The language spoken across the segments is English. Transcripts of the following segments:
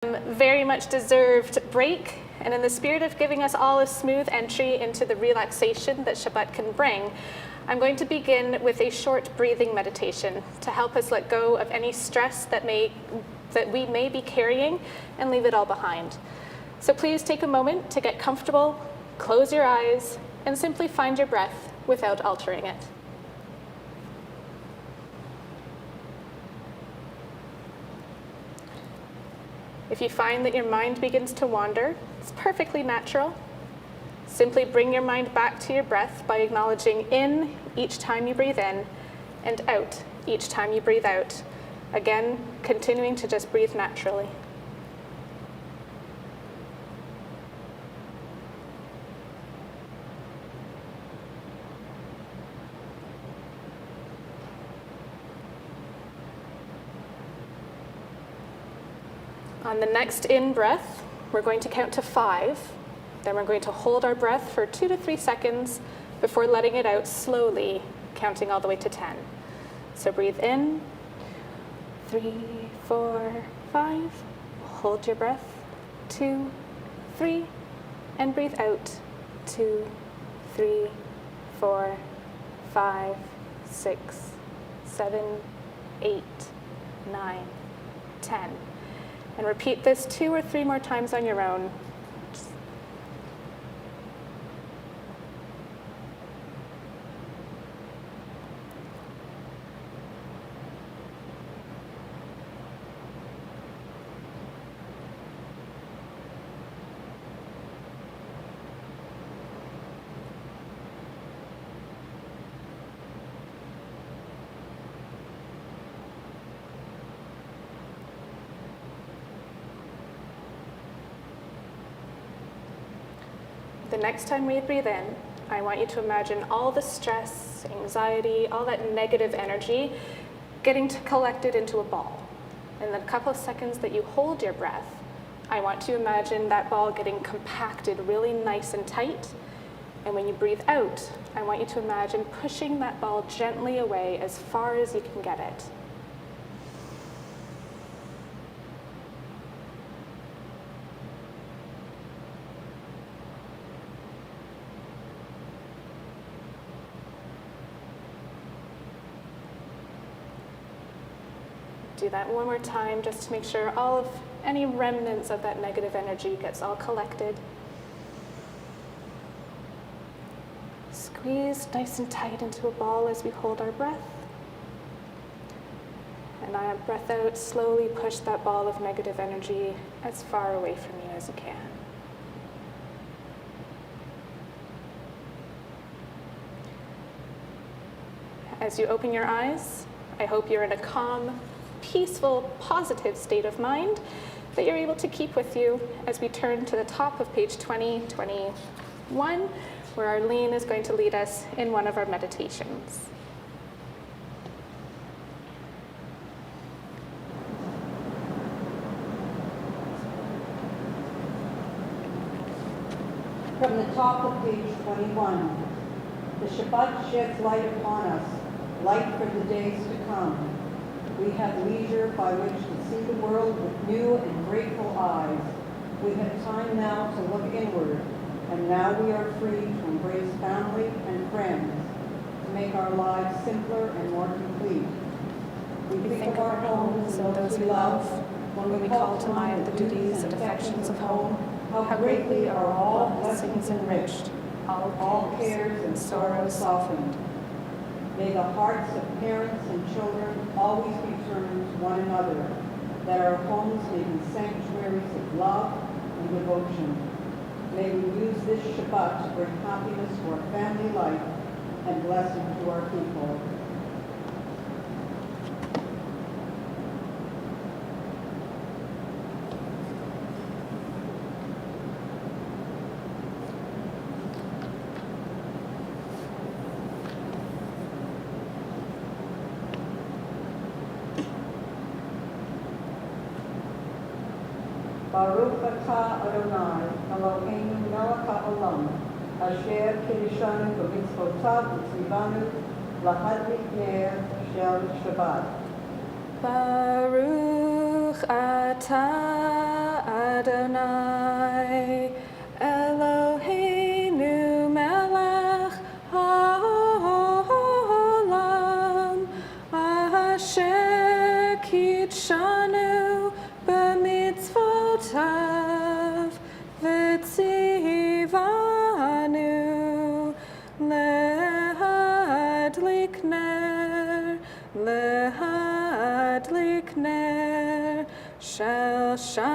Very much deserved break, and in the spirit of giving us all a smooth entry into the relaxation that Shabbat can bring, I'm going to begin with a short breathing meditation to help us let go of any stress that we may be carrying and leave it all behind. So please take a moment to get comfortable, close your eyes, and simply find your breath without altering it. If you find that your mind begins to wander, it's perfectly natural. Simply bring your mind back to your breath by acknowledging in each time you breathe in and out each time you breathe out. Again, continuing to just breathe naturally. On the next in-breath, we're going to count to 5. Then we're going to hold our breath for 2 to 3 seconds before letting it out slowly, counting all the way to 10. So breathe in, 3, 4, 5. Hold your breath, 2, 3, and breathe out, 2, 3, 4, 5, 6, 7, 8, 9, 10. And repeat this 2 or 3 more times on your own. The next time we breathe in, I want you to imagine all the stress, anxiety, all that negative energy getting collected into a ball. In the couple of seconds that you hold your breath, I want to imagine that ball getting compacted really nice and tight. And when you breathe out, I want you to imagine pushing that ball gently away as far as you can get it. Do that one more time just to make sure all of any remnants of that negative energy gets all collected. Squeeze nice and tight into a ball as we hold our breath. And on our breath out, slowly push that ball of negative energy as far away from you as you can. As you open your eyes, I hope you're in a calm, peaceful, positive state of mind that you're able to keep with you as we turn to the top of page 2021, where Arlene is going to lead us in one of our meditations. From the top of page 21, the Shabbat sheds light upon us, light for the days to come. We have leisure by which to see the world with new and grateful eyes. We have time now to look inward, and now we are free to embrace family and friends, to make our lives simpler and more complete. We think of our homes and those we love when we call to mind the duties and affections of home, how greatly are all blessings enriched, all cares and sorrows softened. May the hearts of parents and children always be turned to one another, that our homes may be sanctuaries of love and devotion. May we use this Shabbat to bring happiness to our family life and blessing to our people. Baruch atah Adonai, Eloheinu melech haolam, asher kirishanu b'mitzvotav v'tzivanu lahadlik ner shel Shabbat. Baruch Baruch atah Adonai Eloheinu melech haolam asher kitshanu b'mitzvotav v'tzivanu lehadlik ner shel Shabbat.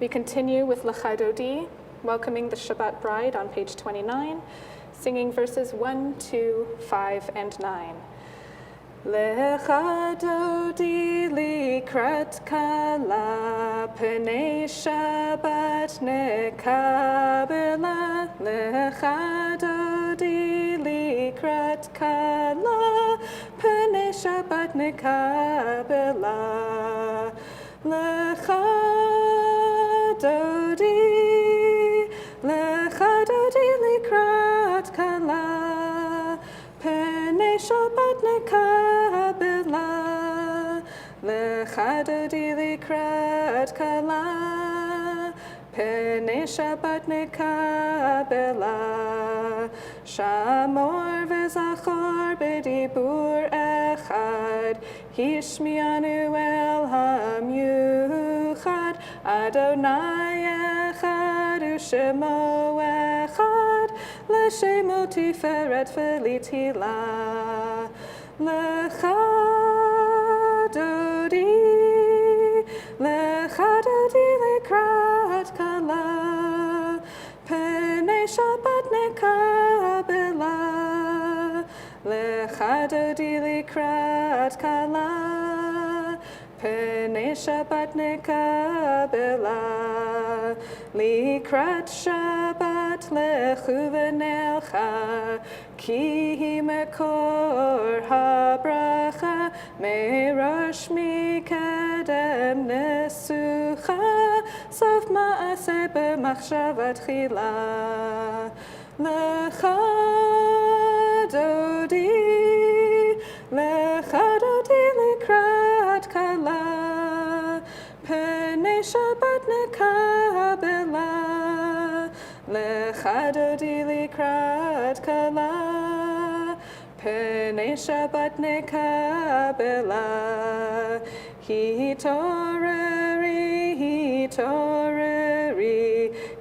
We continue with L'chadodi, welcoming the Shabbat bride on page 29, singing verses 1, 2, 5, and 9. L'chadodi likrat kala p'nei Shabbat nekabela. L'chadodi likrat kala p'nei Shabbat nekabela. L'chadodi likrat kala p'nei Shabbat nekabela. L'chadodi likrat kala p'nei Shabbat nekabela. Shamor v'zachor b'dibur echad hishmianu el hamyuchad. Adonai echad u'shemo echad l'shemo tiferet v'litila. L'chadodi likrat kala p'nei Shabbat nekabela. L'chadodi likrat kala p'nei Shabbat nekabela. Likrat Shabbat lechu v'nelcha ki hi mekor habracha merosh mikedem nesucha sof ma'aseh b'machshavat chila. L'chadodi likrat kala p'nei Shabbat nekabela. L'chadodi likrat kala p'nei Shabbat nekabela. Hitoreri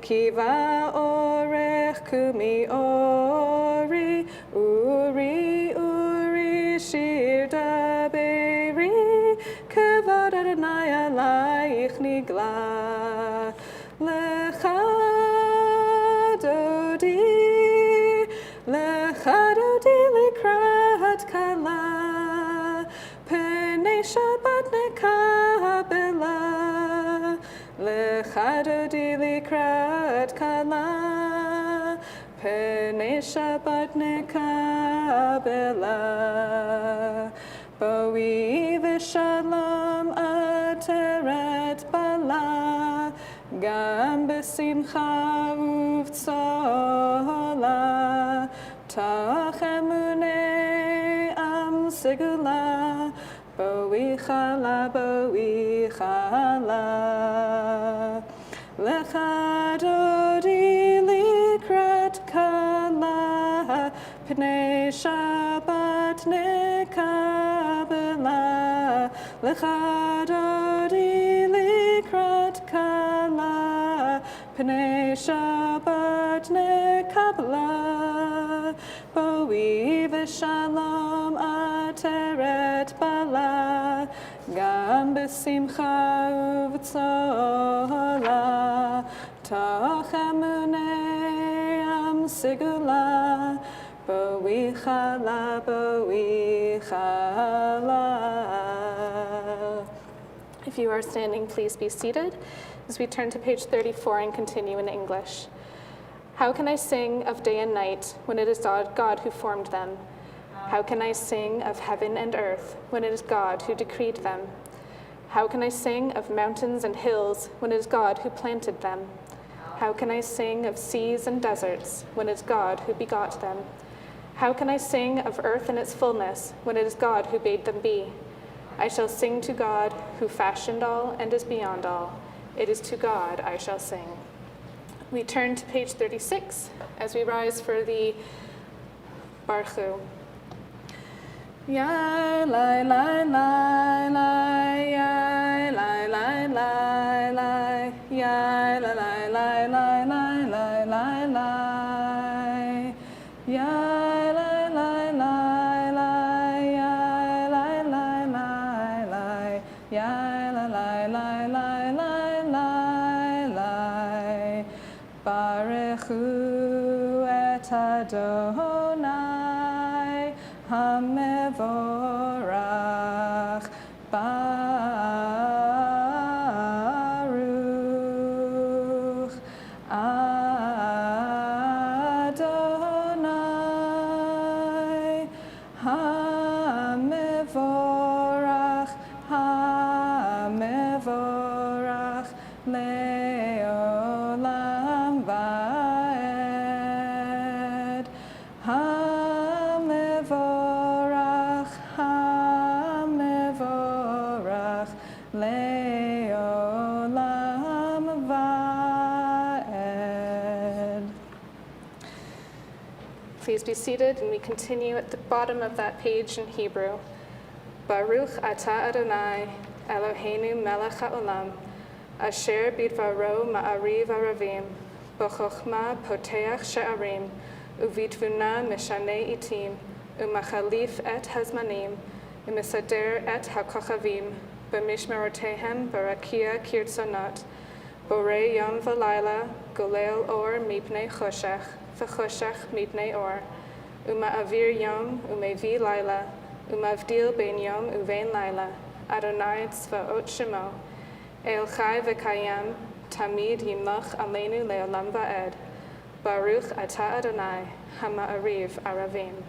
ki va'orech kumi ori uri shir daberi kavod Adonai alayich nigla. L'chadodi likrat kala p'nei Shabbat nekabela. L'chadodi likrat kala p'nei Shabbat nekabela. Boi v'shalom ateret bala gam b'simcha uv'tzola. Tach emunei am segula boi chala. L'chadodi likrat kala p'nei Shabbat nekabela. L'chadodi likrat kala p'nei Shabbat nekabela. Boi v'shalom ateret bala gam b'simcha uv'tzola. Tach emunei am segula boi chala. If you are standing, please be seated as we turn to page 34 and continue in English. How can I sing of day and night when it is God who formed them? How can I sing of heaven and earth when it is God who decreed them? How can I sing of mountains and hills when it is God who planted them? How can I sing of seas and deserts when it is God who begot them? How can I sing of earth and its fullness when it is God who bade them be? I shall sing to God who fashioned all and is beyond all. It is to God I shall sing. We turn to page 36 as we rise for the Barchu. Ya lai lai lai lai ya lai lai lai lai ya lai lai lai lai lai lai lai lai ya lai lai lai lai ya lai lai lai lai ya lai lai lai lai lai lai lai Baruch hu et Adonai Hamevorach Baruch Adonai Hamevorach Hamevorach Leolam Vaed Hamevorach Hamevorach Leolam Vaed. Please be seated, and we continue at the bottom of that page in Hebrew. Baruch atah Adonai Eloheinu melech haolam asher bidvaro ma'ariv aravim b'chochma poteach she'arim uvitvuna mishanei itim umachalif et hazmanim umisader et hakochavim b'mishmerotehem barakia kirtzonot borei yom v'layla golel or mipnei choshech v'choshech mipnei or uma'avir yom umevi layla umavdil ben yom uvein layla Adonai tzvaot shemo El chai v'kayam tamid yimlach aleinu leolam va'ed Baruch atah Adonai hama'ariv aravim.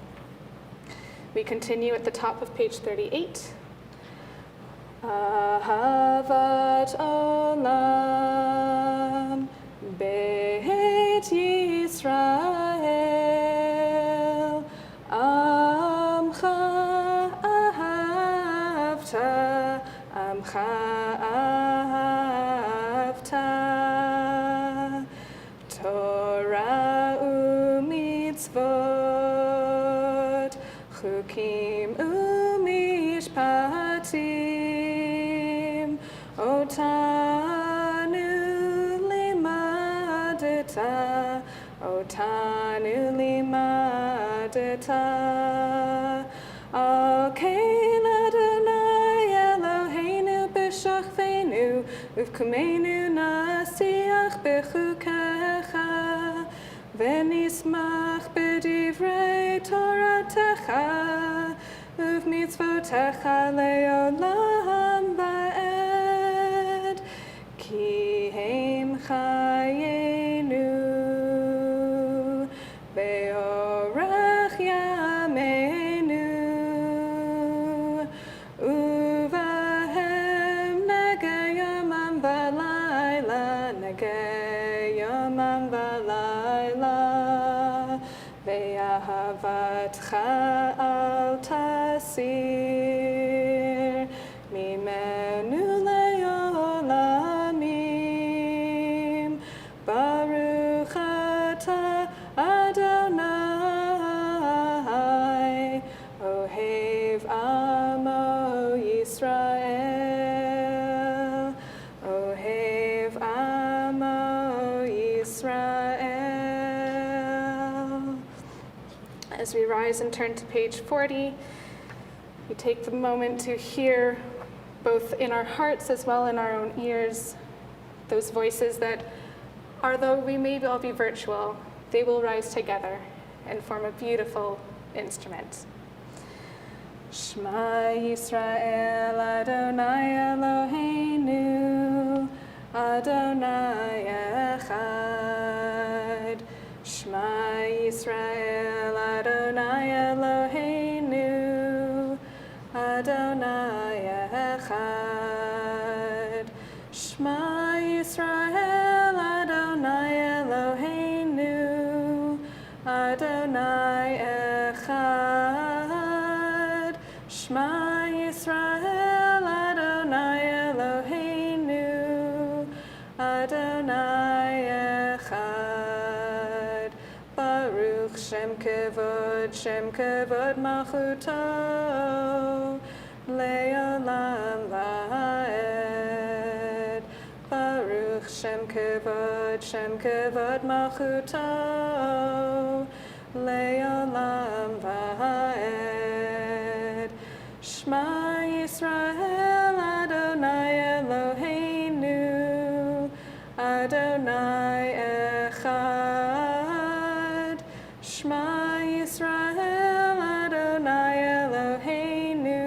We continue at the top of page 38. Ahavat olam beit Yisrael amcha ahavta amcha ahavta Torah u'mitzvot chukim u'mishpatim otanu limadeta al kein Adonai Eloheinu b'shachvenu uvkumenu nasiach b'chukecha v'nismach b'divrei toratecha uvmitzvotecha leolam va'ed ki heim chayenu be'orach yameinu uvahem negei yomam v'layla negei yomam v'layla ve'ahavatcha al tasir mimenu leolamim Baruch atah Adonai Ohev amo Yisrael Ohev amo Yisrael. As we rise and turn to page 40, we take the moment to hear, both in our hearts as well in our own ears, those voices that, although we may all be virtual, they will rise together and form a beautiful instrument. Shema Yisrael Adonai Eloheinu Adonai Echad. Shema Yisrael Adonai Eloheinu Adonai Echad. Shema Yisrael Adonai Eloheinu Adonai Echad. echad. Shema Yisrael, Adonai Eloheinu, Adonai echad. Baruch Shem Kevod Malchuto, Le'olam Va'ed. Baruch Shem Kevod Malchuto, Le'olam Va'ed. Shema Yisrael, Adonai Eloheinu, Adonai echad. Shema Yisrael, Adonai Eloheinu,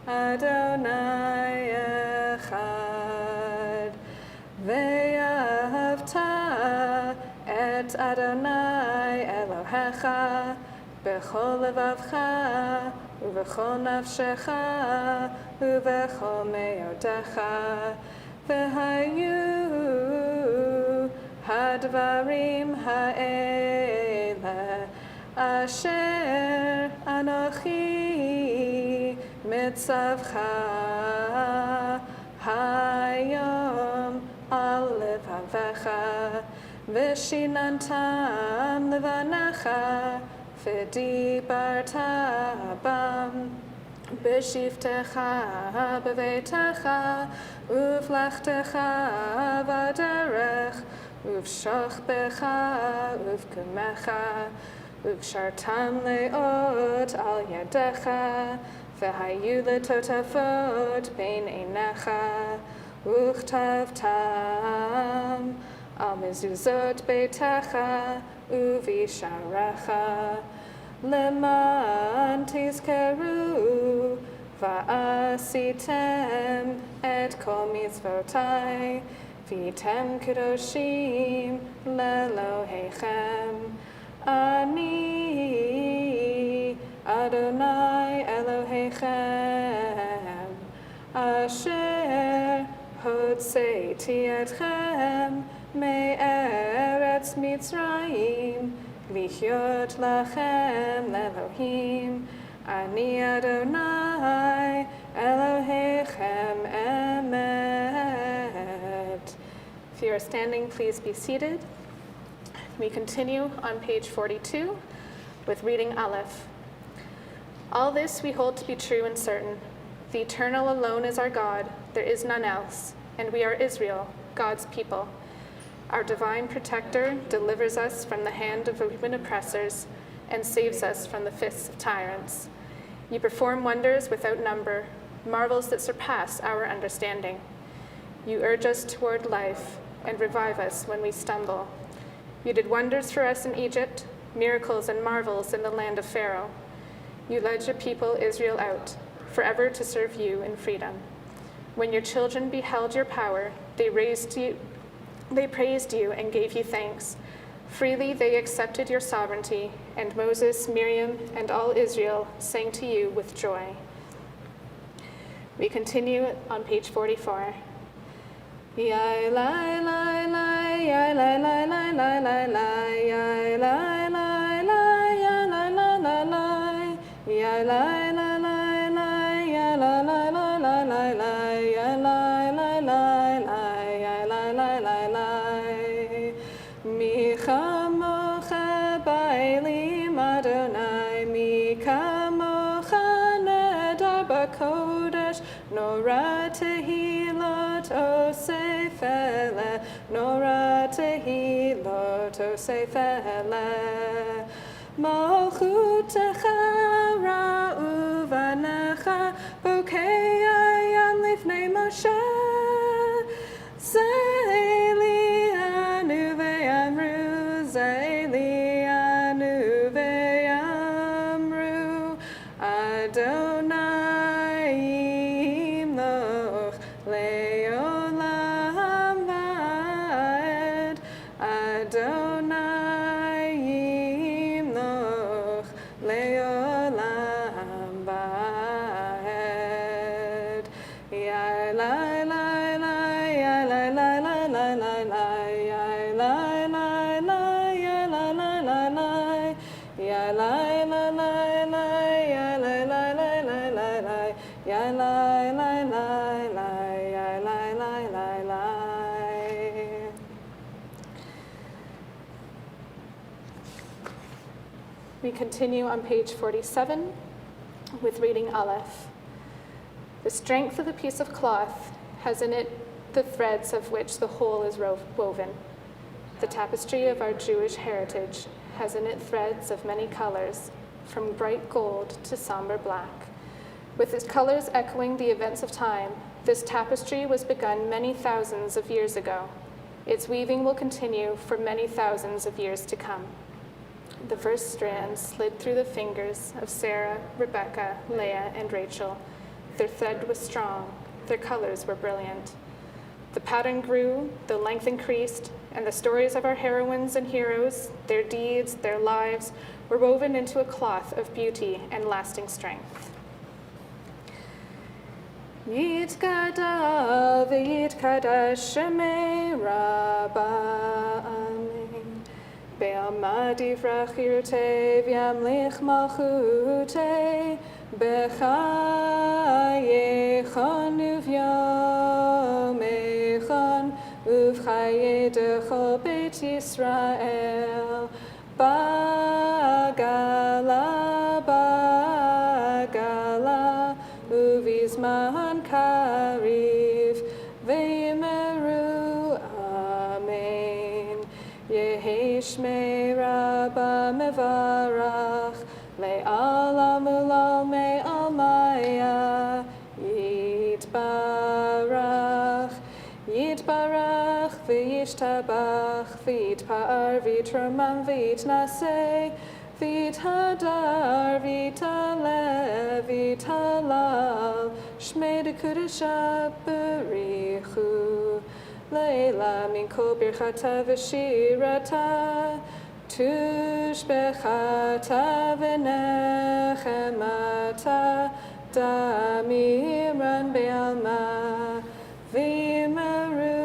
Adonai echad. Ve'ahavta et Adonai Elohecha b'chol levavcha u'v'chol nafshecha u'v'chol me'odecha v'hayu hadvarim ha'ele asher anochi mitzavcha hayom al levavecha v'shinantam levanecha v'dibarta bam b'shivtecha b'veitecha uv'lachtecha v'derech uv'shachbecha uv'kumecha uv'shartam le'ot al yadecha v'hayu letotafot bein einecha uchtavtam al mezuzot beitecha uvisharecha leman tizkeru va'asitem et kol mitzvotai v'tem kedoshim le'Elohechem ani Adonai Elohechem asher hotzeiti etchem me'eretz Mitzrayim Lihyot lachem le'Elohim ani Adonai Elohechem emet. If you are standing, please be seated. We continue on page 42 with reading Aleph. All this we hold to be true and certain. The Eternal alone is our God, there is none else, and we are Israel, God's people. Our divine protector delivers us from the hand of human oppressors and saves us from the fists of tyrants. You perform wonders without number, marvels that surpass our understanding. You urge us toward life and revive us when we stumble. You did wonders for us in Egypt, miracles and marvels in the land of Pharaoh. You led your people Israel out, forever to serve you in freedom. When your children beheld your power, they praised you and gave you thanks. Freely they accepted your sovereignty, and Moses, Miriam, and all Israel sang to you with joy. We continue on page 44. Yai lai lai lai, yai lai lai lai lai lai lai, yai lai lai lai, yai lai lai lai lai, yai lai lai lai lai, yai lai lai lai lai lai lai, yai lai lai lai lai, yai lai lai lai lai. Mi chamocha ba'elim Adonai, mi kamocha nedar b'kodesh, nora tehilot osefele, nora tehilot osefele. Malchutecha ra'uvanecha, bokei ayam lifnei Moshe. Ze'eli anu ve'amru, ze'eli anu ve'amru, Adonai imloch le'olam va'ed, Adonai imloch le'olam va'ed. Yai lai lai lai, yai lai lai ya lai lai lai lai, ya lai lai lai lai. We continue on page 47 with reading Aleph. The strength of the piece of cloth has in it the threads of which the whole is woven. The tapestry of our Jewish heritage has in it threads of many colors, from bright gold to somber black. With its colors echoing the events of time, this tapestry was begun many thousands of years ago. Its weaving will continue for many thousands of years to come. The first strands slid through the fingers of Sarah, Rebecca, Leah, and Rachel. Their thread was strong, their colors were brilliant. The pattern grew, the length increased, and the stories of our heroines and heroes, their deeds, their lives, were woven into a cloth of beauty and lasting strength. Yitkada v'yitkada shemei Rabba Amen. Be'alma divrach yirtei v'yamlich malchutei b'chayechon uv'yomechon uv'chayedecho beit Yisrael bagala bagala uv'izman kariv v'yimeru amen. Yehi shmei Rabba mevarach le'alam u'lam me'almaya yitbarach yitbarach v'yishtabach v'yitpa'ar v'yitramam v'yitnaseh v'yithadar v'yitale v'yitalal shmei dekudesha b'richu leila min kol birchata v'shirata tushbechata v'nechemata damiran be'alma v'yimeru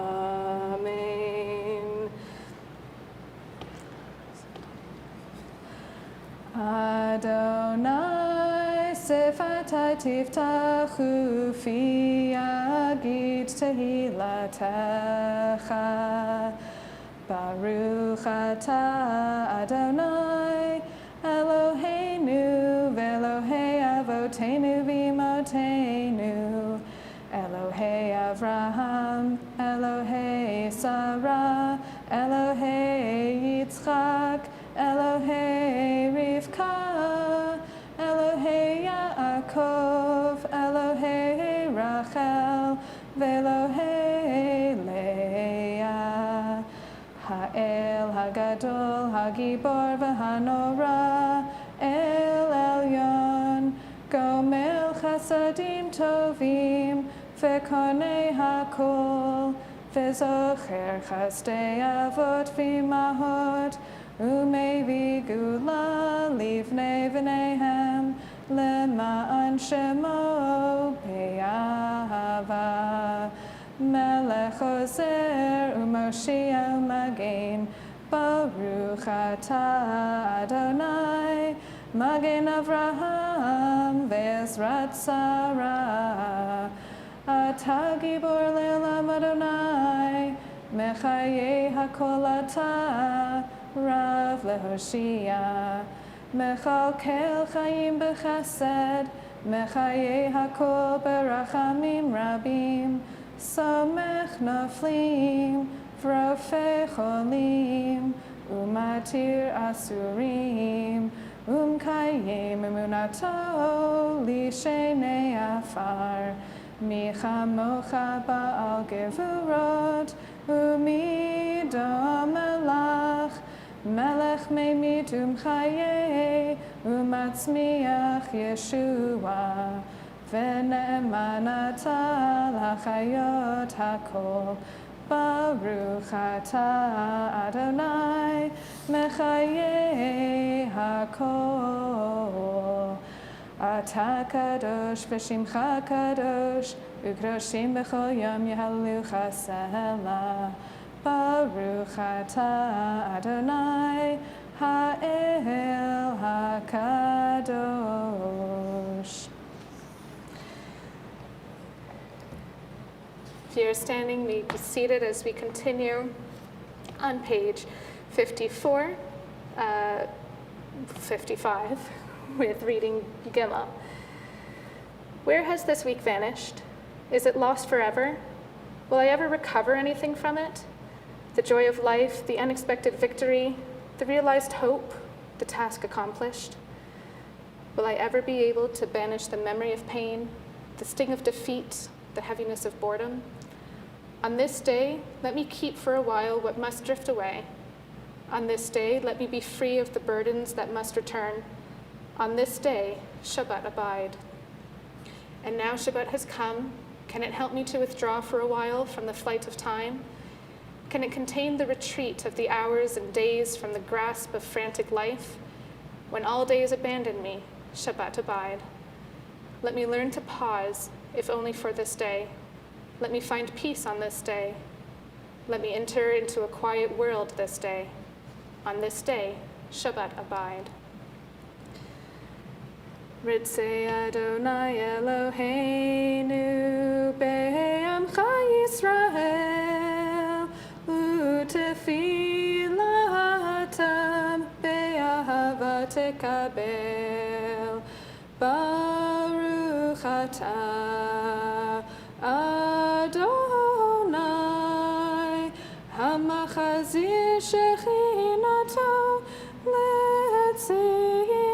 amen. Adonai sefatai tiftachu fi yagid tehilatecha Baruch atah Adonai Eloheinu v'Elohei avotenu v'imotenu Elohei Avraham Elohei Sarah Elohei Yitzchak Elohei Rivka Elohei Yaakov Elohei Rachel v'Elohei Leah Ha'el Hagadol Hagibor v'Hanora El Elyon Gomel Chasadim Tovim V'Konei Hakol V'Zocher Chasdei Avot V'Imahot U'Mei V'Gula Livnei V'Neihem Lema'an Shemo Be'ahava Melech Ozer U'Moshia U'Magen Baruch atah Adonai Magen Avraham Ve'ezrat Sarah Atah Gibor Le'olam Adonai Mechayei Hakol atah Rav Lehoshia Mechalkel Chaim B'Chesed Mechayei Hakol Berachamim Rabim Somech Noflim V'Rofei Cholim U'Matir Asurim U'Mkayem Emunato Lishenei Afar Michamocha Ba'al Gevurot U'Midam Melach Melech Meimit U'Mchayei U'Matzmiach Yeshua V'Ne'emanata L'Chayot HaKol Baruch atah Adonai Mechayei HaKol Atah Kadosh V'Shimcha Kadosh U'Kdoshim B'chol Yom Yehallucha Selah Baruch atah Adonai Ha'el HaKadosh. you're standing, may be seated as we continue on page 55 with reading Gimel. Where has this week vanished? Is it lost forever? Will I ever recover anything from it? The joy of life, the unexpected victory, the realized hope, the task accomplished? Will I ever be able to banish the memory of pain, the sting of defeat, the heaviness of boredom? On this day, let me keep for a while what must drift away. On this day, let me be free of the burdens that must return. On this day, Shabbat abide. And now Shabbat has come. Can it help me to withdraw for a while from the flight of time? Can it contain the retreat of the hours and days from the grasp of frantic life? When all days abandon me, Shabbat abide. Let me learn to pause, if only for this day. Let me find peace on this day. Let me enter into a quiet world this day. On this day, Shabbat abide. Ritzei Adonai Eloheinu be'amcha Yisrael u'tefilatam be'ahava tekabel Baruch atah Adonai hamachazir shechinato le'tzion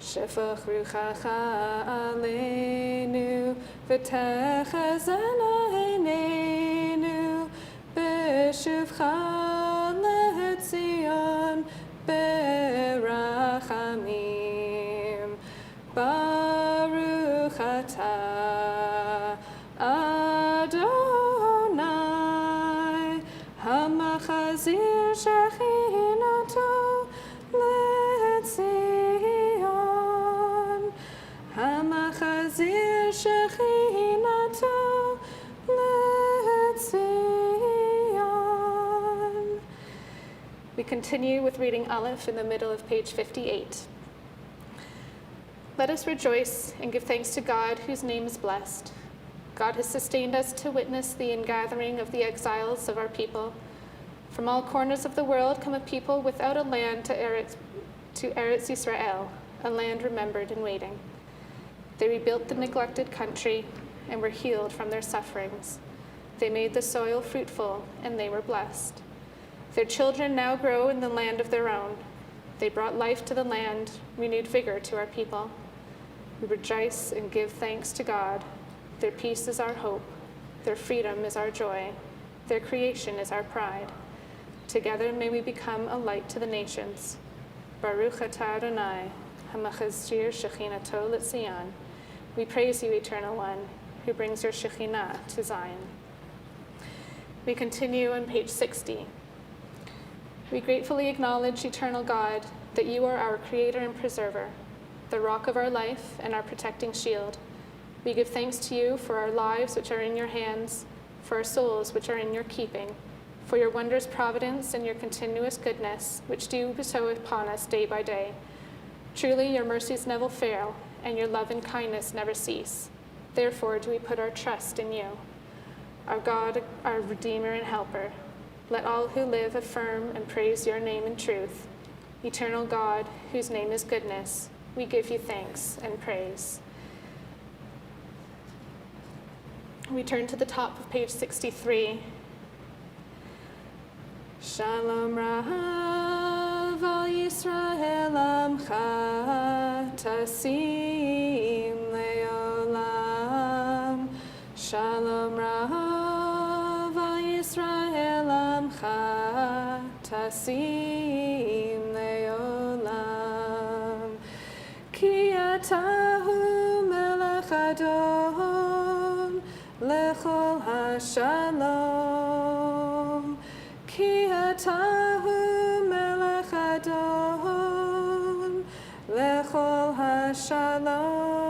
Shefach ruchacha aleinu v'techezana einenu b'shuvcha le'tzion berachamim Baruch atah Adonai hamachazir shechinato le'tzion hamachazir shechinato le'tzion. We continue with reading Aleph in the middle of page 58. Let us rejoice and give thanks to God, whose name is blessed. God has sustained us to witness the ingathering of the exiles of our people. From all corners of the world come a people without a land to Eretz Yisrael, a land remembered and waiting. They rebuilt the neglected country and were healed from their sufferings. They made the soil fruitful, and they were blessed. Their children now grow in the land of their own. They brought life to the land, renewed vigor to our people. We rejoice and give thanks to God. Their peace is our hope. Their freedom is our joy. Their creation is our pride. Together may we become a light to the nations. Baruch atah Adonai, hamachazir shechinato l'Zion. We praise you, Eternal One, who brings your Shekhinah to Zion. We continue on page 60. We gratefully acknowledge, Eternal God, that you are our creator and preserver, the rock of our life and our protecting shield. We give thanks to you for our lives which are in your hands, for our souls which are in your keeping, for your wondrous providence and your continuous goodness, which do bestow upon us day by day. Truly, your mercies never fail, and your love and kindness never cease. Therefore do we put our trust in you. Our God, our Redeemer and Helper, let all who live affirm and praise your name in truth. Eternal God, whose name is goodness, we give you thanks and praise. We turn to the top of page 63. Shalom Rav al Yisrael Amcha Tasim Leolam. Shalom Rav al Yisrael Amcha Tasim Leolam. Ki atahu melech Adon lechol hashalom. Ki atahu melech Adon lechol hashalom.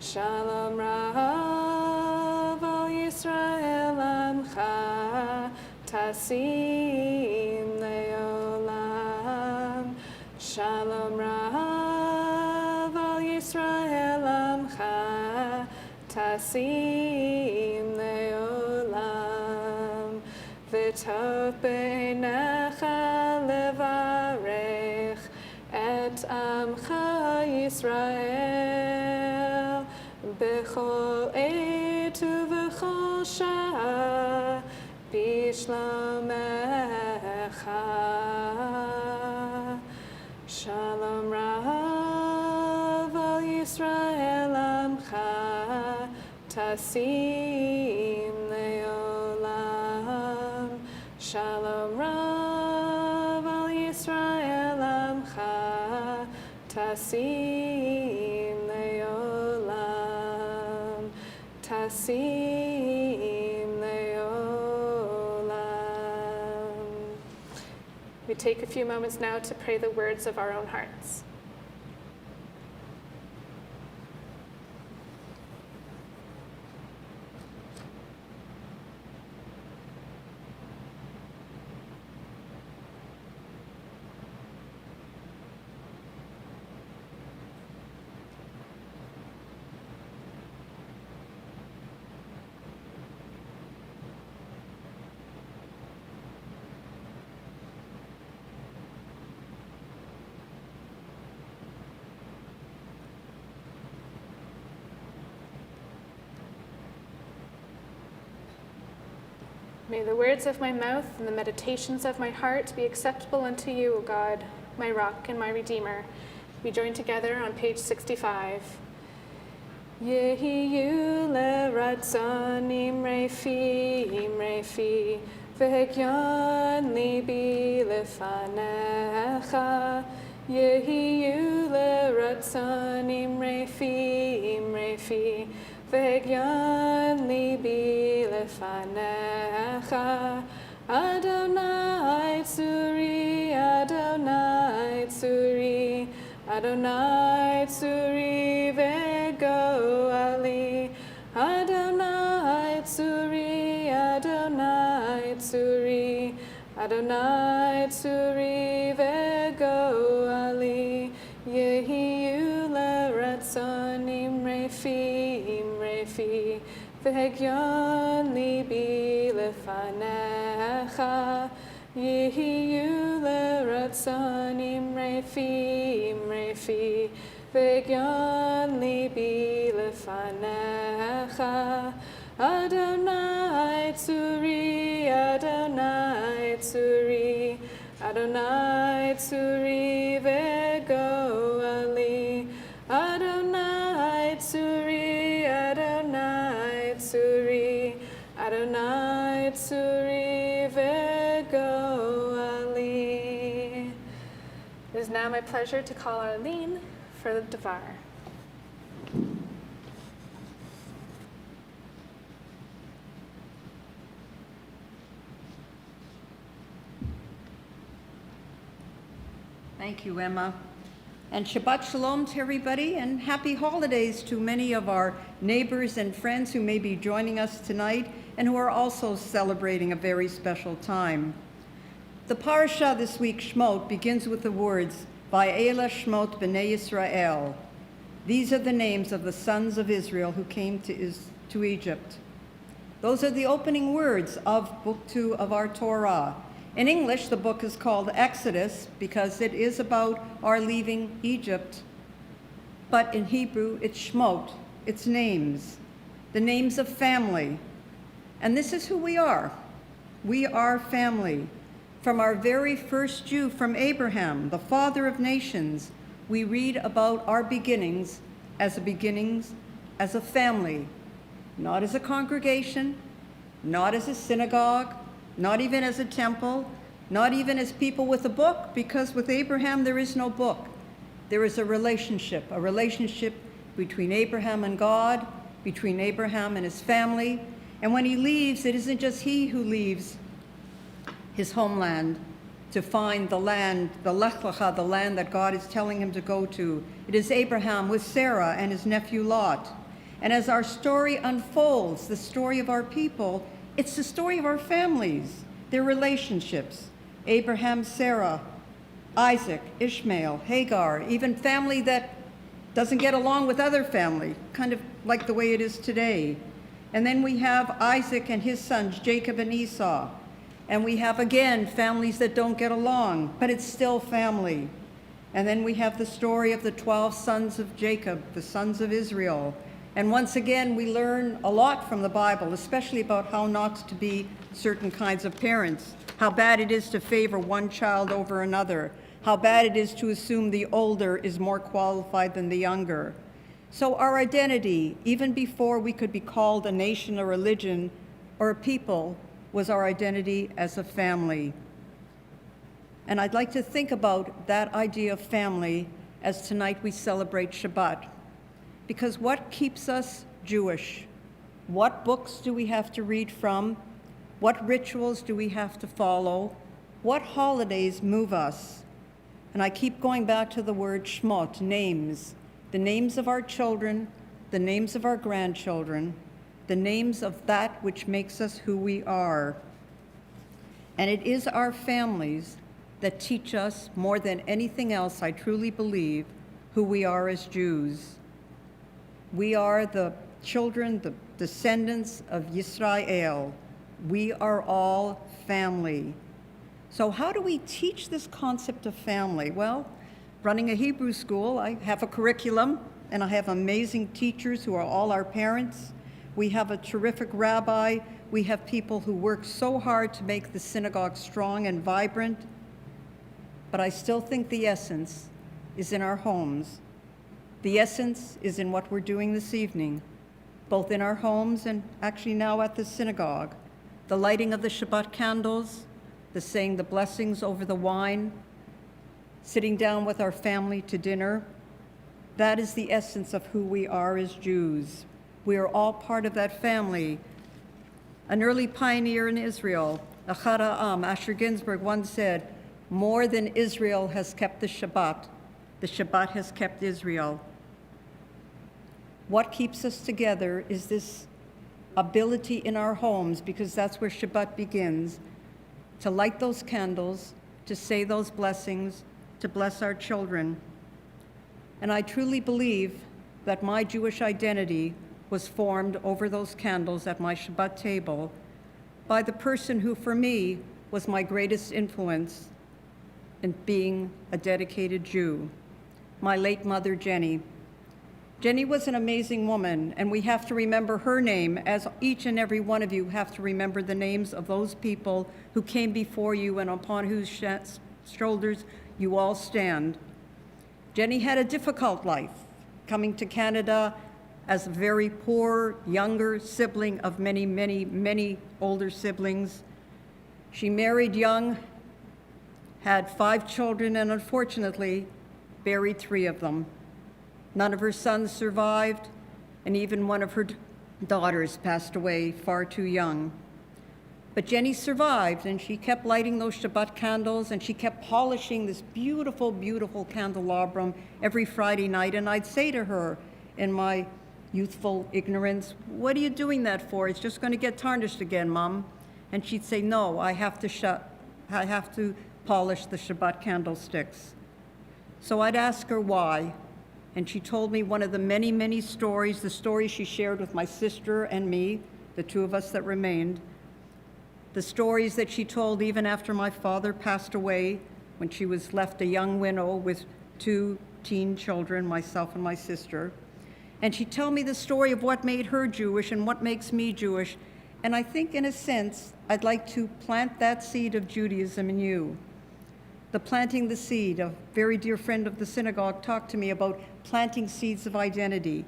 Shalom Rav al Yisrael Amcha Tasim Leolam. Shalom Rav al Yisrael Amcha tasim leolam, v'tov b'einecha levarech et amcha Yisrael, b'chol עת ובכל שעה, בשלומך. Shalom Rav al Yisrael Amcha, tasim leolam. Shalom Rav al Yisrael Amcha, tasim leolam. Tasim leolam. We take a few moments now to pray the words of our own hearts. May the words of my mouth and the meditations of my heart be acceptable unto you, O God, my rock and my redeemer. We join together on page 65. Yehiyu leratzon imrefi, v'hegyon libi lefanecha. Yehiyu leratzon imrefi, v'hegyon libi lefanecha. Adonai tzuri, Adonai tzuri, Adonai tzuri v'goali. Adonai tzuri, Adonai tzuri, Adonai tzuri v'goali. Yehiyu leratzon imrefi, v'hegyon libi lefanecha. Yehiyu leratzon imrefi, v'hegyon libi lefanecha. Adonai tzuri, Adonai tzuri, Adonai tzuri v'goali. Adonai tzuri, Adonai tzuri, Adonai tzuri v'goali. It is now my pleasure to call Arlene for the Devar. Thank you, Emma. And Shabbat Shalom to everybody, and happy holidays to many of our neighbors and friends who may be joining us tonight and who are also celebrating a very special time. The parasha this week, Shmot, begins with the words, Va'ela Shmot B'nei Yisrael. These are the names of the sons of Israel who came to Egypt. Those are the opening words of Book 2 of our Torah. In English, the book is called Exodus because it is about our leaving Egypt. But in Hebrew, it's Shmot, it's names, the names of family. And this is who we are. We are family. From our very first Jew, from Abraham, the father of nations, we read about our beginnings as a family, not as a congregation, not as a synagogue, not even as a temple, not even as people with a book, because with Abraham there is no book. There is a relationship between Abraham and God, between Abraham and his family. And when he leaves, it isn't just he who leaves his homeland to find the land, the Lech Lecha, the land that God is telling him to go to. It is Abraham with Sarah and his nephew Lot. And as our story unfolds, the story of our people, it's the story of our families, their relationships. Abraham, Sarah, Isaac, Ishmael, Hagar, even family that doesn't get along with other family, kind of like the way it is today. And then we have Isaac and his sons, Jacob and Esau. And we have, again, families that don't get along, but it's still family. And then we have the story of the 12 sons of Jacob, the sons of Israel. And once again, we learn a lot from the Bible, especially about how not to be certain kinds of parents, how bad it is to favor one child over another, how bad it is to assume the older is more qualified than the younger. So our identity, even before we could be called a nation, a religion, or a people, was our identity as a family. And I'd like to think about that idea of family as tonight we celebrate Shabbat. Because what keeps us Jewish? What books do we have to read from? What rituals do we have to follow? What holidays move us? And I keep going back to the word shmot, names. The names of our children, the names of our grandchildren, the names of that which makes us who we are. And it is our families that teach us more than anything else, I truly believe, who we are as Jews. We are the children, the descendants of Yisrael. We are all family. So how do we teach this concept of family? Well, running a Hebrew school, I have a curriculum, and I have amazing teachers who are all our parents. We have a terrific rabbi. We have people who work so hard to make the synagogue strong and vibrant. But I still think the essence is in our homes. The essence is in what we're doing this evening, both in our homes and actually now at the synagogue. The lighting of the Shabbat candles, the saying the blessings over the wine, sitting down with our family to dinner. That is the essence of who we are as Jews. We are all part of that family. An early pioneer in Israel, Achad Ha'am, Asher Ginsburg, once said, "More than Israel has kept the Shabbat has kept Israel." What keeps us together is this ability in our homes, because that's where Shabbat begins, to light those candles, to say those blessings, to bless our children. And I truly believe that my Jewish identity was formed over those candles at my Shabbat table by the person who, for me, was my greatest influence in being a dedicated Jew, my late mother, Jenny. Jenny was an amazing woman, and we have to remember her name, as each and every one of you have to remember the names of those people who came before you and upon whose shoulders you all stand. Jenny had a difficult life, coming to Canada as a very poor, younger sibling of many, many, many older siblings. She married young, had 5 children, and unfortunately buried 3 of them. None of her sons survived, and even one of her daughters passed away far too young. But Jenny survived, and she kept lighting those Shabbat candles, and she kept polishing this beautiful, beautiful candelabrum every Friday night. And I'd say to her, in my youthful ignorance, "What are you doing that for? It's just going to get tarnished again, Mom." And she'd say, "No, I have to polish the Shabbat candlesticks." So I'd ask her why. And she told me one of the many, many stories, the story she shared with my sister and me, the 2 of us that remained, the stories that she told even after my father passed away, when she was left a young widow with 2 teen children, myself and my sister. And she'd tell me the story of what made her Jewish and what makes me Jewish. And I think, in a sense, I'd like to plant that seed of Judaism in you. The planting the seed. A very dear friend of the synagogue talked to me about planting seeds of identity.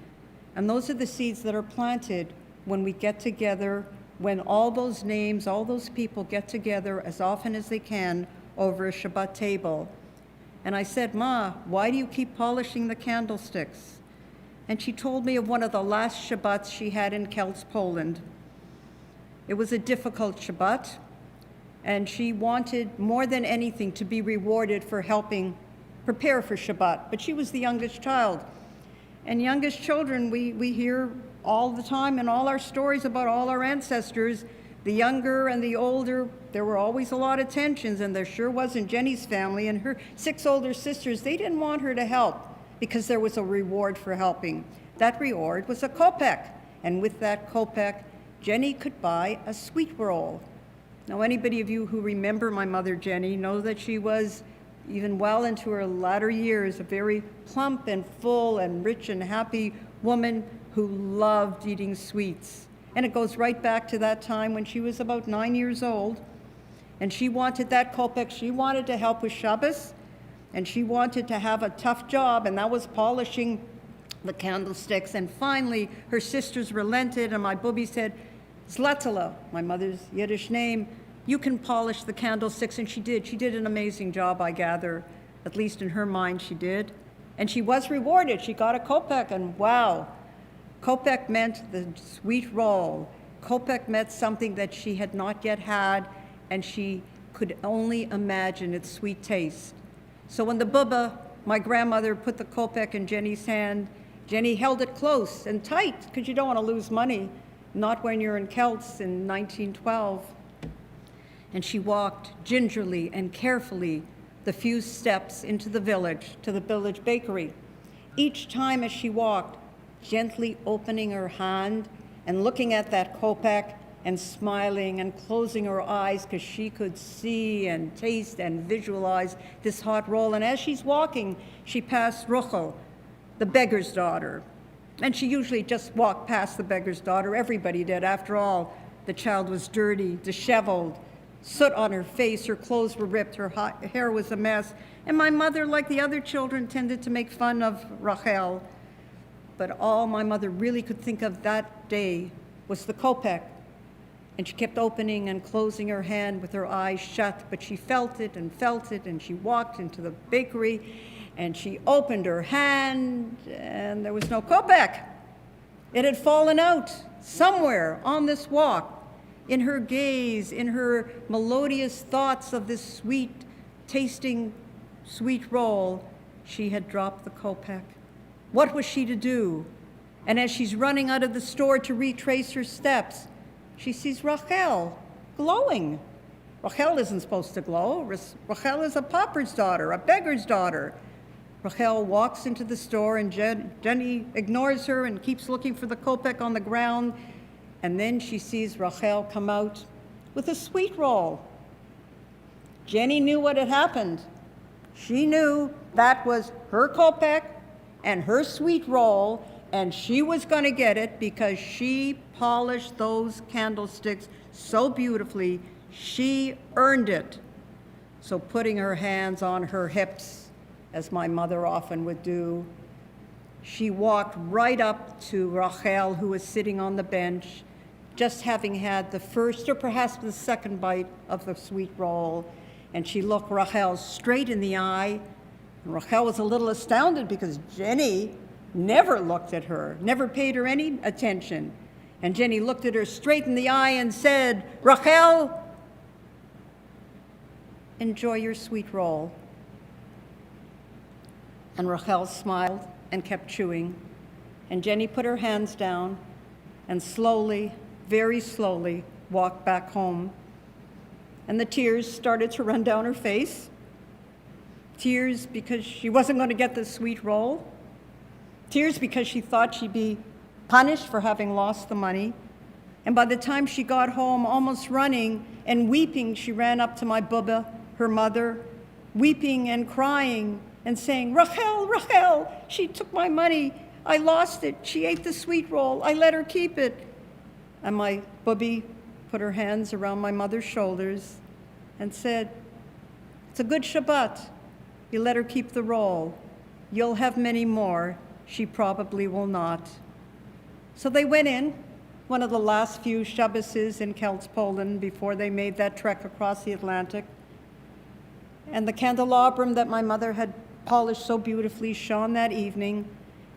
And those are the seeds that are planted when we get together, when all those names, all those people get together as often as they can over a Shabbat table. And I said, "Ma, why do you keep polishing the candlesticks?" And she told me of one of the last Shabbats she had in Kelts, Poland. It was a difficult Shabbat, and she wanted more than anything to be rewarded for helping prepare for Shabbat. But she was the youngest child. And youngest children, we hear all the time in all our stories about all our ancestors, the younger and the older, there were always a lot of tensions, and there sure was in Jenny's family. And her 6 older sisters, they didn't want her to help because there was a reward for helping. That reward was a kopeck, and with that kopeck, Jenny could buy a sweet roll. Now, anybody of you who remember my mother, Jenny, know that she was, even well into her latter years, a very plump and full and rich and happy woman who loved eating sweets. And it goes right back to that time when she was about 9 years old. And she wanted that kopeck. She wanted to help with Shabbos. And she wanted to have a tough job, and that was polishing the candlesticks. And finally, her sisters relented, and my booby said, Zlatala, my mother's Yiddish name, you can polish the candlesticks. And she did. She did an amazing job, I gather. At least in her mind, she did. And she was rewarded. She got a kopeck, and wow. Kopeck meant the sweet roll. Kopeck meant something that she had not yet had, and she could only imagine its sweet taste. So when the Bubba, my grandmother, put the kopeck in Jenny's hand, Jenny held it close and tight, because you don't want to lose money, not when you're in Celts in 1912. And she walked gingerly and carefully the few steps into the village, to the village bakery. Each time as she walked, gently opening her hand and looking at that kopeck and smiling and closing her eyes because she could see and taste and visualize this hot roll. And as she's walking, she passed Ruchel, the beggar's daughter. And she usually just walked past the beggar's daughter. Everybody did. After all, the child was dirty, disheveled, soot on her face, her clothes were ripped, her hair was a mess. And my mother, like the other children, tended to make fun of Rachel. But all my mother really could think of that day was the kopeck. And she kept opening and closing her hand with her eyes shut, but she felt it, and she walked into the bakery, and she opened her hand, and there was no kopeck. It had fallen out somewhere on this walk. In her gaze, in her melodious thoughts of this sweet, tasting, sweet roll, she had dropped the kopeck. What was she to do? And as she's running out of the store to retrace her steps, she sees Rachel glowing. Rachel isn't supposed to glow. Rachel is a pauper's daughter, a beggar's daughter. Rachel walks into the store, and Jenny ignores her and keeps looking for the kopeck on the ground. And then she sees Rachel come out with a sweet roll. Jenny knew what had happened. She knew that was her kopeck and her sweet roll, and she was going to get it because she polished those candlesticks so beautifully. She earned it. So putting her hands on her hips, as my mother often would do, she walked right up to Rachel, who was sitting on the bench, just having had the first or perhaps the second bite of the sweet roll. And she looked Rachel straight in the eye. And Rachel was a little astounded because Jenny never looked at her, never paid her any attention. And Jenny looked at her straight in the eye and said, Rachel, enjoy your sweet roll. And Rachel smiled and kept chewing. And Jenny put her hands down and slowly, very slowly, walked back home. And the tears started to run down her face. Tears because she wasn't going to get the sweet roll. Tears because she thought she'd be punished for having lost the money. And by the time she got home, almost running and weeping, she ran up to my Bubba, her mother, weeping and crying and saying, Rachel, Rachel, she took my money. I lost it. She ate the sweet roll. I let her keep it. And my Bubby put her hands around my mother's shoulders and said, it's a good Shabbat. You let her keep the roll. You'll have many more. She probably will not. So they went in, one of the last few Shabbases in Celts, Poland, before they made that trek across the Atlantic. And the candelabrum that my mother had polished so beautifully shone that evening,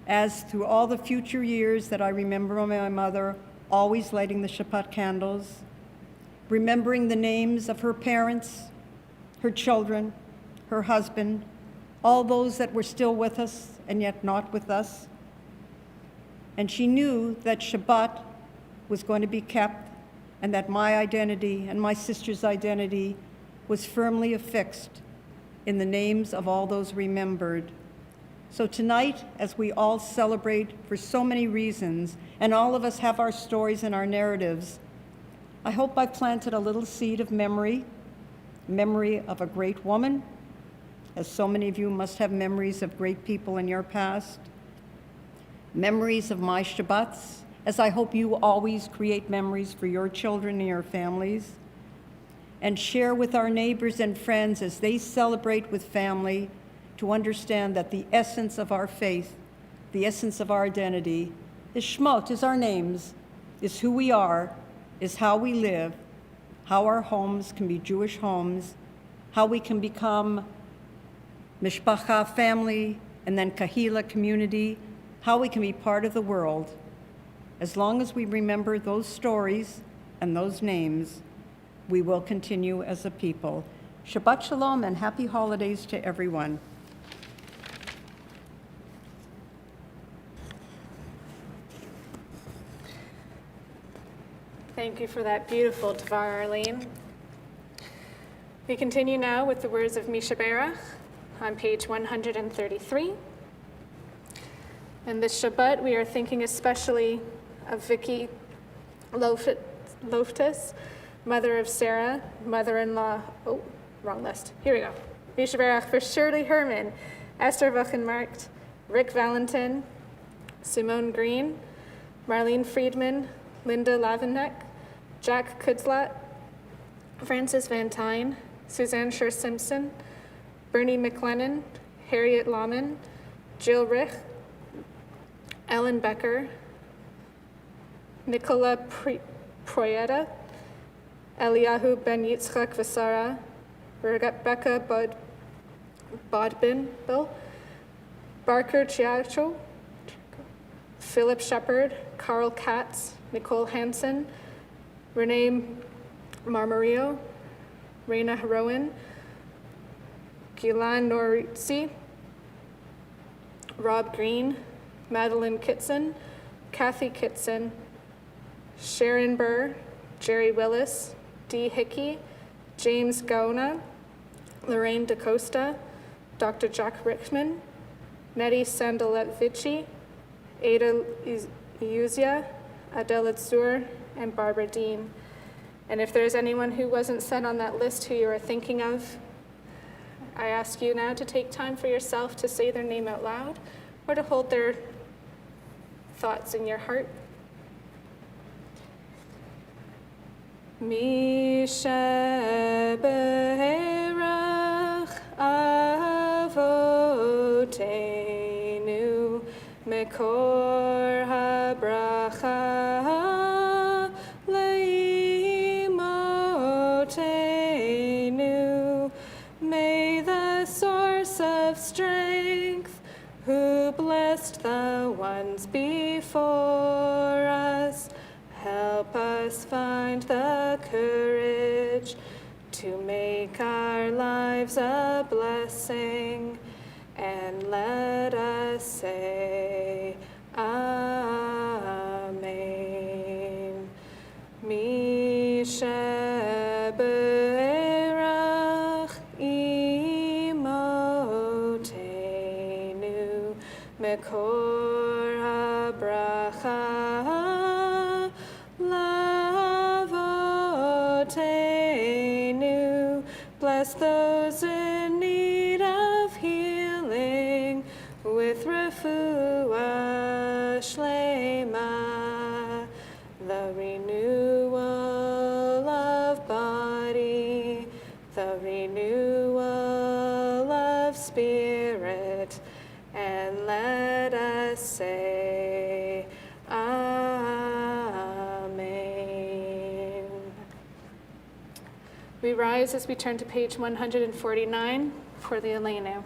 as through all the future years that I remember my mother always lighting the Shabbat candles, remembering the names of her parents, her children, her husband, all those that were still with us and yet not with us. And she knew that Shabbat was going to be kept and that my identity and my sister's identity was firmly affixed in the names of all those remembered. So tonight, as we all celebrate for so many reasons, and all of us have our stories and our narratives, I hope I've planted a little seed of memory of a great woman, as so many of you must have memories of great people in your past, memories of my Shabbats, as I hope you always create memories for your children and your families, and share with our neighbors and friends as they celebrate with family to understand that the essence of our faith, the essence of our identity, is Shmot, is our names, is who we are, is how we live, how our homes can be Jewish homes, how we can become mishpacha, family, and then kahila, community, how we can be part of the world. As long as we remember those stories and those names, we will continue as a people. Shabbat Shalom and happy holidays to everyone. Thank you for that beautiful Dvar, Arlene. We continue now with the words of Misha Berach on page 133. And this Shabbat, we are thinking especially of Vicky Loftus, mother of Sarah, mother-in-law, oh, wrong list. Here we go. Misha Berach for Shirley Herman, Esther Wochenmarkt, Rick Valentin, Simone Green, Marlene Friedman, Linda Lavenek, Jack Kudzlat, Francis Van Tyne, Suzanne Scher-Simpson, Bernie McLennan, Harriet Lahman, Jill Rich, Ellen Becker, Nicola Proyeda, Eliyahu Ben Yitzchak Vasara, Rebecca Bodbin, Barker Chiacho, Philip Shepard, Carl Katz, Nicole Hansen, Renee Marmario, Reina Heroin, Gilan Noritzi, Rob Green, Madeline Kitson, Kathy Kitson, Sharon Burr, Jerry Willis, Dee Hickey, James Gaona, Lorraine DaCosta, Dr. Jack Rickman, Nettie Sandalevici, Ada Iuzia, Adela Zur, and Barbara Dean. And if there's anyone who wasn't said on that list who you are thinking of, I ask you now to take time for yourself to say their name out loud or to hold their thoughts in your heart. Misha Be'erach Avotenu Mekor HaBracha Leimotenu. May the source of strength, who blessed the ones before us, help us find the courage to make our lives a blessing, and let us say Amen. Misha Be'erach Imotenu Mekor HaBracha Lavotenu. Bless those in need of healing with refuah shlema, the renewal of body, the renewal of spirit, and let us say Amen. We rise as we turn to page 149 for the Aleinu.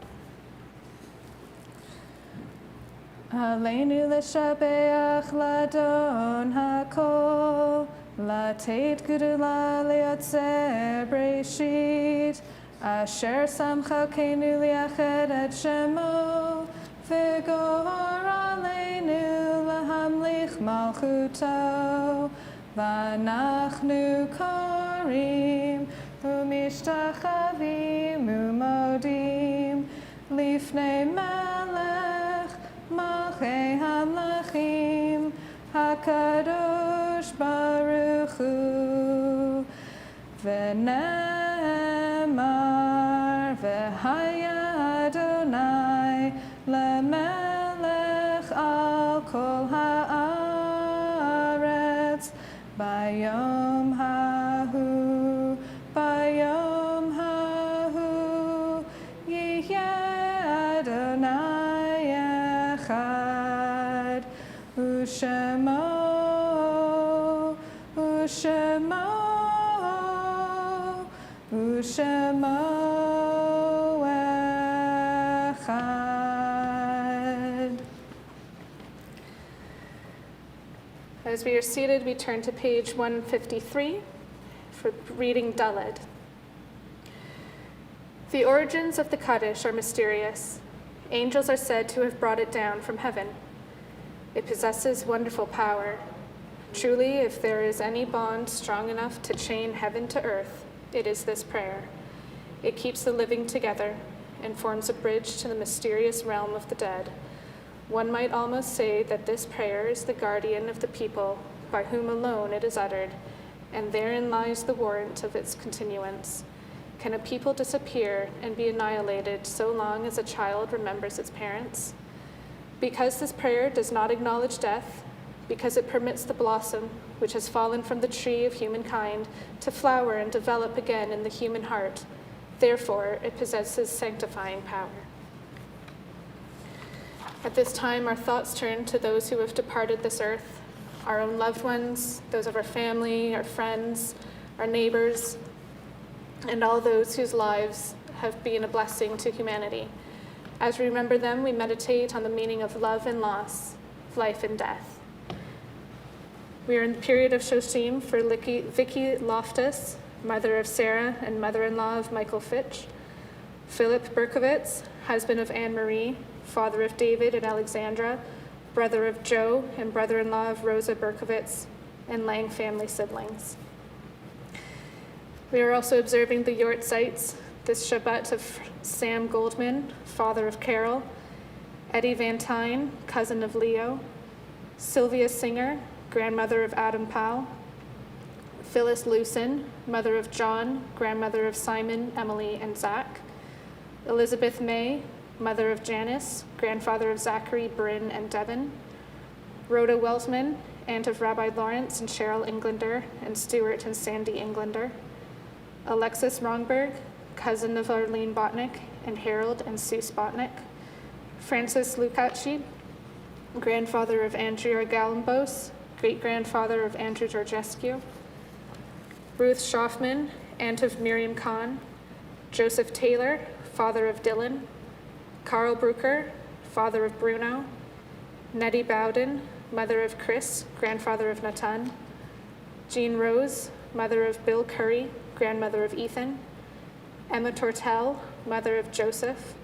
Aleinu l'shabeach ladon hakol, lateit gedula liotzer breshit, asher samchakenu liached et shemo, v'gor aleinu lahamlich malchuto, v'anachnu korim, umishtachavim umodim, lifnei melech HaKadosh Baruch Hu. V'nemar v'haya Adonai lemelech al kol haaretz bayom hahu yihyeh Adonai echad u'shemo echad. As we are seated, we turn to page 153 for reading Daled. The origins of the Kaddish are mysterious. Angels are said to have brought it down from heaven. It possesses wonderful power. Truly, if there is any bond strong enough to chain heaven to earth, it is this prayer. It keeps the living together and forms a bridge to the mysterious realm of the dead. One might almost say that this prayer is the guardian of the people by whom alone it is uttered, and therein lies the warrant of its continuance. Can a people disappear and be annihilated so long as a child remembers its parents? Because this prayer does not acknowledge death, because it permits the blossom, which has fallen from the tree of humankind, to flower and develop again in the human heart, therefore it possesses sanctifying power. At this time, our thoughts turn to those who have departed this earth, our own loved ones, those of our family, our friends, our neighbors, and all those whose lives have been a blessing to humanity. As we remember them, we meditate on the meaning of love and loss, of life and death. We are in the period of Shoshim for Vicky Loftus, mother of Sarah and mother-in-law of Michael Fitch, Philip Berkowitz, husband of Anne Marie, father of David and Alexandra, brother of Joe and brother-in-law of Rosa Berkowitz, and Lang family siblings. We are also observing the Yortzites, this Shabbat of Sam Goldman, father of Carol, Eddie Van Tyne, cousin of Leo, Sylvia Singer, grandmother of Adam Powell, Phyllis Lucen, mother of John, grandmother of Simon, Emily, and Zach, Elizabeth May, mother of Janice, grandfather of Zachary, Bryn, and Devin, Rhoda Welsman, aunt of Rabbi Lawrence and Cheryl Englander, and Stuart and Sandy Englander, Alexis Rongberg, cousin of Arlene Botnick and Harold and Sue Spotnick, Francis Lucaci, grandfather of Andrea Galambos, great-grandfather of Andrew Georgescu, Ruth Schaufman, aunt of Miriam Kahn, Joseph Taylor, father of Dylan, Carl Brucker, father of Bruno, Nettie Bowden, mother of Chris, grandfather of Natan, Jean Rose, mother of Bill Curry, grandmother of Ethan, Emma Tortel, mother of Joseph,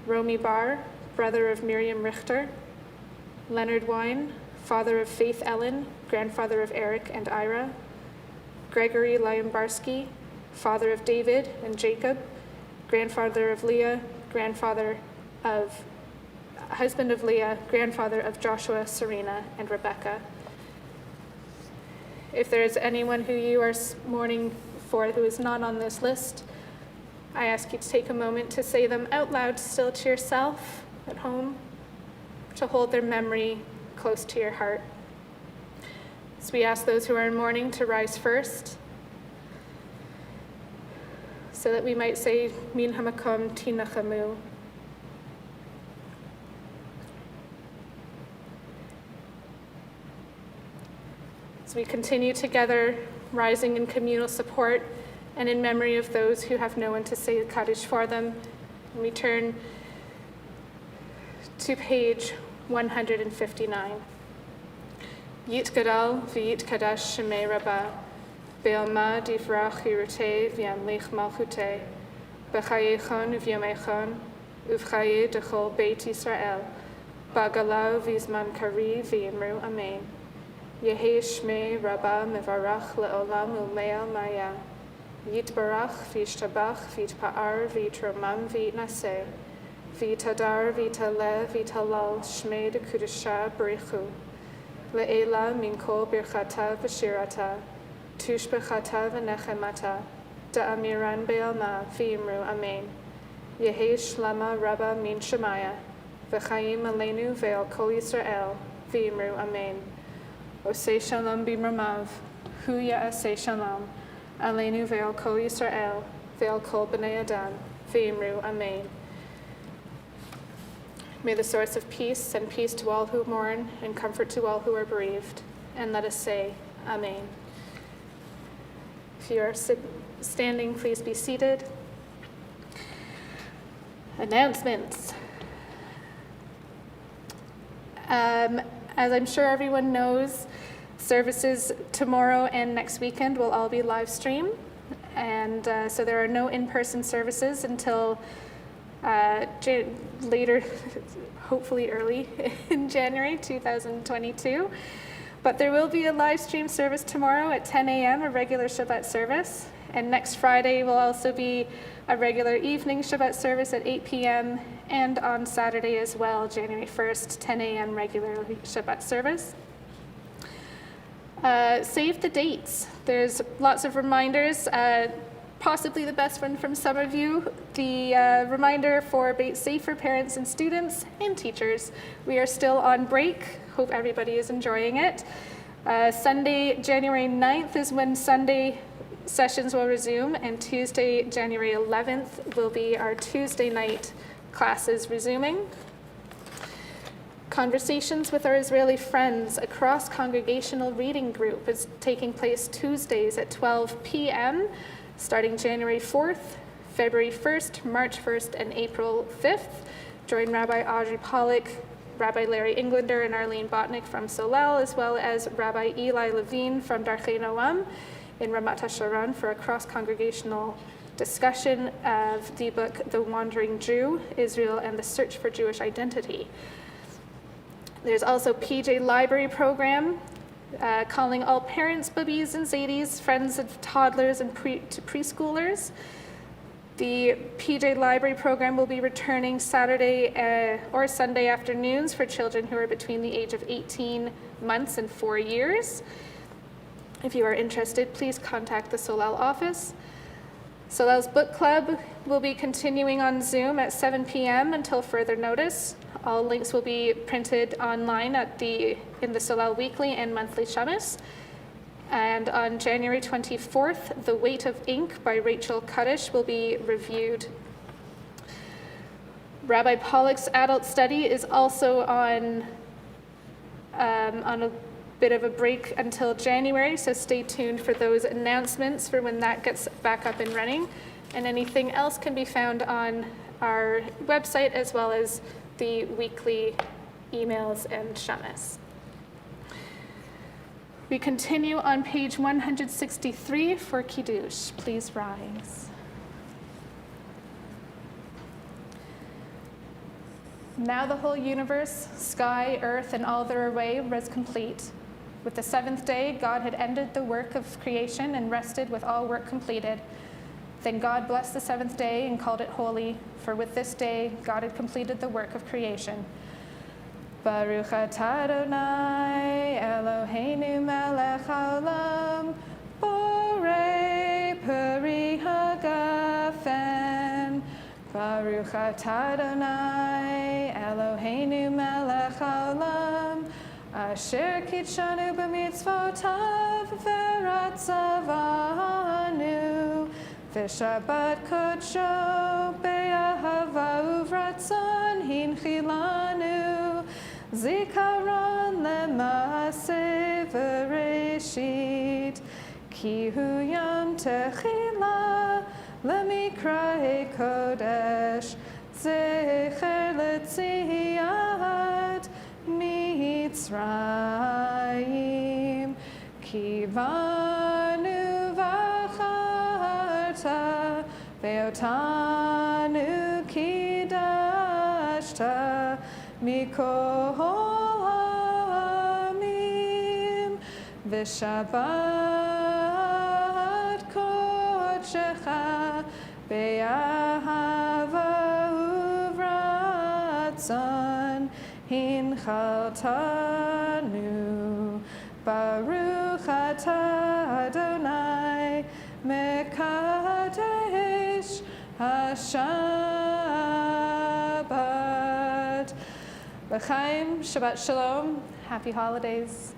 Romy Barr, brother of Miriam Richter, Leonard Wine, father of Faith Ellen, grandfather of Eric and Ira, Gregory Lyombarski, father of David and Jacob, grandfather of Leah, husband of Leah, grandfather of Joshua, Serena, and Rebecca. If there is anyone who you are mourning for who is not on this list, I ask you to take a moment to say them out loud still to yourself at home, to hold their memory close to your heart. So we ask those who are in mourning to rise first, so that we might say, Min hamakom tinachamu. As we continue together, rising in communal support and in memory of those who have no one to say the Kaddish for them, and we turn to page 159. Yit gadal v'yit kadash shemei rabbah, be'alma divrach yirutei v'yamlich malchutei, b'chayechon v'yomechon, uv'chaye dechol beit Yisrael, ba'galau v'zman kari v'yimru amen. Yehi shmei rabbah mevarach le'olam u'me'al maya, yitbarach v'yishtabach v'yitpa'ar v'yitromam v'yitnaseh, v'yitadar v'yitaleh v'yitalal shmei dekudesha b'richu, Le'ela min kol birchata v'shirata, tushbechata v'nechemata, da'amiran be'alma v'imru amen. Yehi shlama rabba min shemaya, v'chaim aleinu ve'al kol Yisrael, v'imru amen. Osei shalom b'mramav, hu ya'aseh shalom, aleinu ve'al kol Yisrael, ve'al kol b'nei adam, v'imru amen. May the source of peace send peace to all who mourn and comfort to all who are bereaved. And let us say, Amen. If you are standing, please be seated. Announcements. As I'm sure everyone knows, services tomorrow and next weekend will all be live stream. And so there are no in-person services until later, hopefully early in January 2022. But there will be a live stream service tomorrow at 10 a.m., a regular Shabbat service. And next Friday will also be a regular evening Shabbat service at 8 p.m. and on Saturday as well, January 1st, 10 a.m. regular Shabbat service. Save the dates. There's lots of reminders. Possibly the best one from some of you, the reminder for Safe for parents and students and teachers. We are still on break. Hope everybody is enjoying it. Sunday, January 9th is when Sunday sessions will resume, and Tuesday, January 11th will be our Tuesday night classes resuming. Conversations with our Israeli friends, a cross-congregational reading group, is taking place Tuesdays at 12 p.m., starting January 4th, February 1st, March 1st, and April 5th. Join Rabbi Audrey Pollack, Rabbi Larry Englander, and Arlene Botnick from Solel, as well as Rabbi Eli Levine from Darchei Noam in Ramat HaSharon for a cross-congregational discussion of the book The Wandering Jew, Israel and the Search for Jewish Identity. There's also PJ Library Program, calling all parents, bubbies, and zadies, friends of toddlers and preschoolers. The PJ Library Program will be returning Saturday or Sunday afternoons for children who are between the age of 18 months and 4 years. If you are interested, please contact the Solel office. Solel's book club will be continuing on Zoom at 7 p.m. until further notice. All links will be printed online in the Solel weekly and monthly Shabbos. And on January 24th, The Weight of Ink by Rachel Kuddish will be reviewed. Rabbi Pollack's adult study is also on a bit of a break until January, so stay tuned for those announcements for when that gets back up and running. And anything else can be found on our website as well as the weekly emails and shamas. We continue on page 163 for Kiddush. Please rise. Now the whole universe, sky, earth, and all their array was complete. With the seventh day, God had ended the work of creation and rested with all work completed. Then God blessed the seventh day and called it holy, for with this day God had completed the work of creation. Baruch atah Adonai Eloheinu melech haolam, borei peri hagafen. Baruch atah Adonai Eloheinu melech haolam, asher kitshanu b'mitzvotav v'ratzavanu. V'shabbat kodsho be'ahava uvratzon hinchilanu, zikaron lema'aseh v'reshit, ki hu yom techila lemikra'e kodesh, zecher letziat Mitzrayim, ki vanu v'acharta ve'otanu kidashta mikol ha'amim, v'shabbat kodshecha be'ahava uvratzon hinchaltanu. Ata Adonai Mekadesh HaShabbat. L'chaim, Shabbat Shalom, happy holidays.